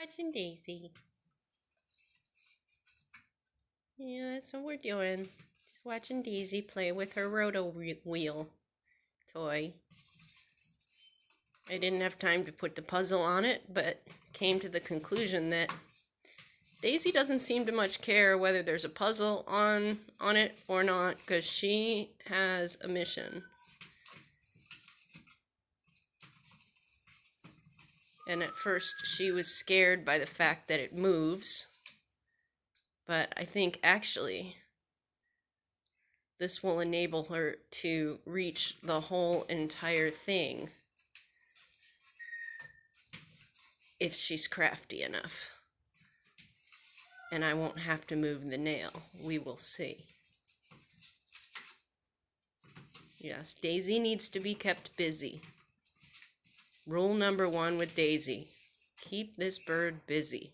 watching Daisy. Yeah, that's what we're doing. Just watching Daisy play with her roto-wheel toy. I didn't have time to put the puzzle on it, but came to the conclusion that Daisy doesn't seem to much care whether there's a puzzle on it or not, because she has a mission. And at first she was scared by the fact that it moves, but I think actually this will enable her to reach the whole entire thing if she's crafty enough. And I won't have to move the nail. We will see. Yes, Daisy needs to be kept busy. Rule number 1 with Daisy: keep this bird busy.